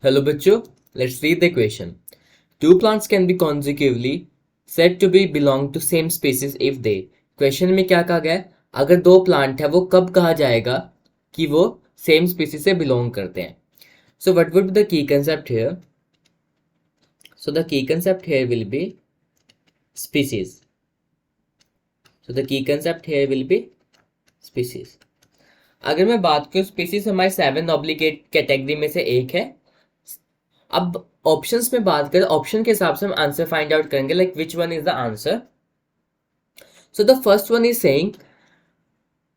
Hello बच्चों, let's read the question. Two plants can be consecutively said to be belong to same species if they. Question में क्या कहा गया है? अगर दो प्लांट है वो कब कहा जाएगा कि वो सेम स्पीसीज से बिलोंग करते हैं. So what would be the key concept here? So the key concept here will be species. So the key concept here will be species. अगर मैं बात करूँ स्पीसीज हमारे 7 ऑब्लिगेट कैटेगरी में से एक है. अब ऑप्शंस में बात करें, ऑप्शन के हिसाब से हम आंसर फाइंड आउट करेंगे like which one is the answer. So the first one is saying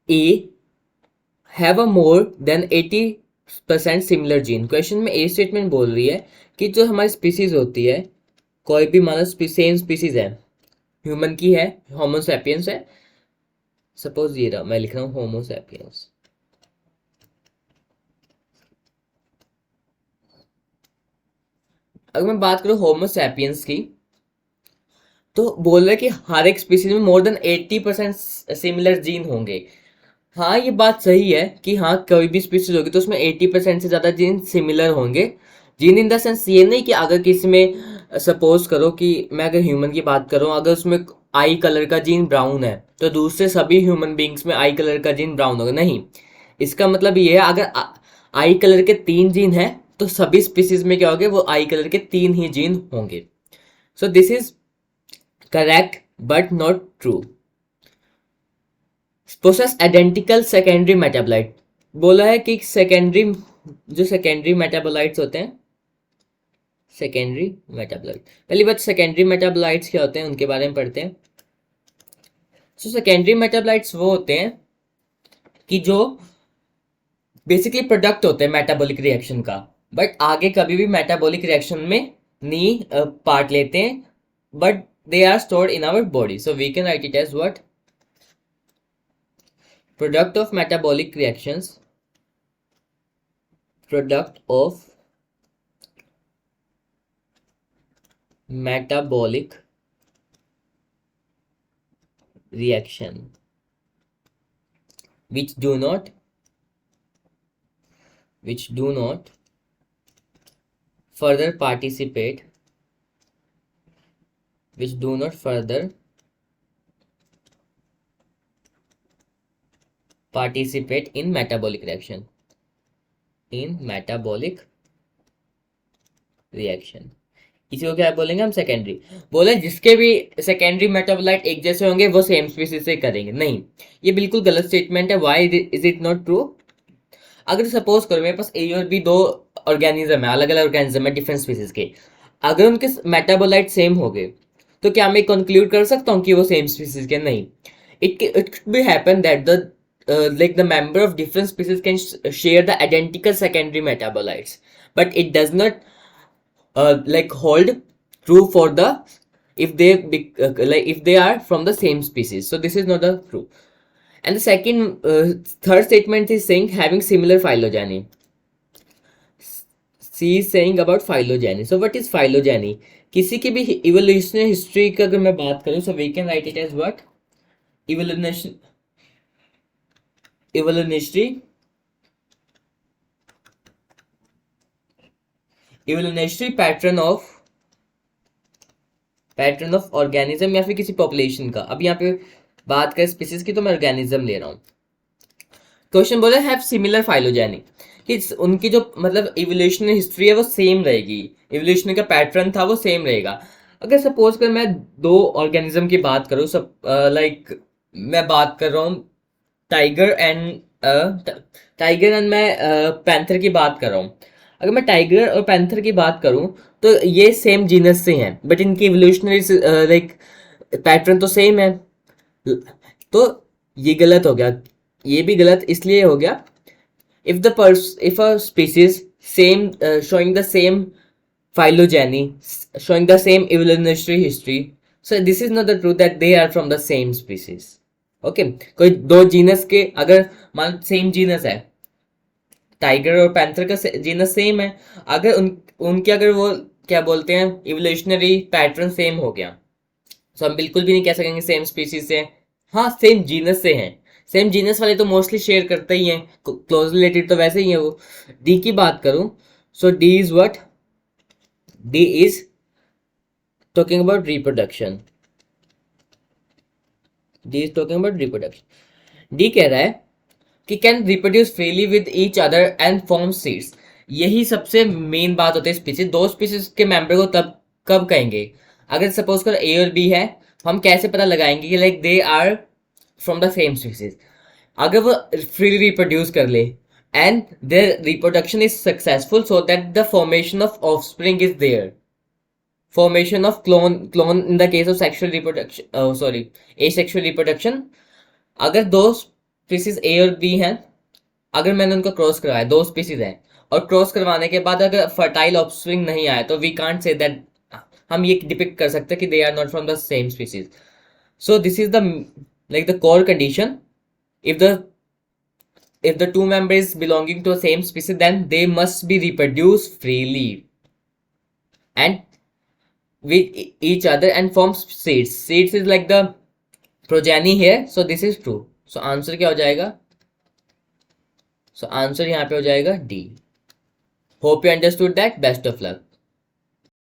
A have a more than 80% similar gene. Question में ए स्टेटमेंट बोल रही है कि जो हमारी स्पीसीज होती है, कोई भी मान लो सेम स्पीसीज है, ह्यूमन की है, होमो सैपियंस है, सपोज ये रहा, मैं लिख रहा हूँ होमो सैपियंस. अगर मैं बात करूँ होमो सैपियंस की, तो बोल रहे कि हर एक स्पीसीज में मोर देन 80% सिमिलर जीन होंगे. हाँ, ये बात सही है कि हाँ कोई भी स्पीसीज होगी तो उसमें 80% से ज़्यादा जीन सिमिलर होंगे. जीन इन द सेंस ये नहीं कि अगर किसी में सपोज करो कि मैं अगर ह्यूमन की बात करूँ, अगर उसमें आई कलर का जीन ब्राउन है तो दूसरे सभी ह्यूमन बींग्स में आई कलर का जीन ब्राउन होगा, नहीं. इसका मतलब ये है अगर आई कलर के 3 जीन है तो सभी स्पीसीज में क्या होंगे, वो आई कलर के 3 ही जीन होंगे. So this is correct but not true. Possess identical secondary metabolite. बोला है कि सेकेंडरी मेटाबोलाइट्स होते हैं, सेकेंडरी मेटाबोलाइट. पहली बात सेकेंडरी मेटाबोलाइट्स क्या होते हैं उनके बारे में पढ़ते हैं. सो सेकेंडरी मेटाबोलाइट्स वो होते हैं कि जो बेसिकली प्रोडक्ट होते हैं मेटाबॉलिक रिएक्शन का, बट आगे कभी भी मेटाबॉलिक रिएक्शन में नहीं पार्ट लेते हैं, but they are stored in our body. So we can write it as what? Product of metabolic reactions. Product of metabolic reaction which do not further participate in metabolic reaction. इसी को क्या बोलेंगे हम, secondary. बोले जिसके भी secondary metabolite एक जैसे होंगे वो सेम स्पीसीज से करेंगे, नहीं, ये बिल्कुल गलत स्टेटमेंट है. Why is it not true? अगर सपोज करो मेरे पास ए और बी दो ऑर्गेनिज्म है, अलग अलग ऑर्गेनिज्म है डिफरेंट स्पीसीज के, अगर उनके मेटाबोलाइट सेम हो गए तो क्या मैं कंक्लूड कर सकता हूँ कि वो सेम स्पीसीज के? नहीं. It could be happen that the member of different species can share the identical secondary metabolites, but it does not hold true for the if they are from the same species. So this is not a true. And the third statement is saying having similar phylogeny. She is saying about phylogeny. So what is phylogeny? किसी की भी evolutionary history का अगर मैं बात करूँ, so we can write it as what? evolutionary pattern of organism या फिर किसी population का. अब यहाँ पे बात करें स्पीसीज की तो मैं ऑर्गेनिज्म ले रहा हूँ. क्वेश्चन बोला हैव सिमिलर फाइलोजेनी, कि उनकी जो मतलब इवोल्यूशनरी हिस्ट्री है वो सेम रहेगी, इवोल्यूशन का पैटर्न था वो सेम रहेगा. अगर सपोज कर मैं दो ऑर्गेनिज्म की बात करूँ, सब मैं बात कर रहा हूँ टाइगर एंड मैं पैंथर की बात कर रहा हूँ. अगर मैं टाइगर और पैंथर की बात करूँ तो ये सेम जीनस से हैं, बट इनकी इवोल्यूशनरी पैटर्न तो सेम है. तो ये गलत हो गया. ये भी गलत इसलिए हो गया if a species showing the same phylogeny, showing the same evolutionary history, so this is not the truth that they are from the same species. Okay, कोई दो जीनस के अगर मान सेम जीनस है, टाइगर और पैंथर का genus same है, अगर उनके अगर वो क्या बोलते हैं इवोल्यूशनरी पैटर्न सेम हो गया, तो हम बिल्कुल भी नहीं कह सकेंगे सेम स्पीसीज से. हाँ, सेम जीनस से हैं. सेम जीनस वाले तो मोस्टली शेयर करते ही हैं, क्लोज रिलेटेड तो वैसे ही है वो. डी की बात करूं So D is what? D is talking about reproduction. D is talking about reproduction. D कह रहा है कि can reproduce freely with each other and form seeds. यही सबसे मेन बात होती है स्पीसीज. दो स्पीसीज के मेंबर को तब कब कहेंगे? अगर सपोज कर ए और बी है, हम कैसे पता लगाएंगे कि like they are from the same species? अगर वो फ्रीली रिप्रोड्यूस कर ले and their reproduction is successful so that the formation of offspring is there. Formation of clone in the case of sexual reproduction, asexual reproduction. अगर दो species ए और B हैं, अगर मैंने उनको क्रॉस करवाया, दो स्पीसीज हैं, और क्रॉस करवाने के बाद अगर फर्टाइल ऑफस्प्रिंग नहीं आया, तो वी कांट से दैट, हम ये डिपिक्ट कर सकते हैं कि they are not from the same species. So this is the like the core condition. if the two members belonging to a same species, then they must be reproduced freely and with each other and form seeds. Seeds is like the progeny here, so this is true. So answer क्या हो जाएगा? So answer यहाँ पे हो जाएगा D. Hope you understood that. Best of luck.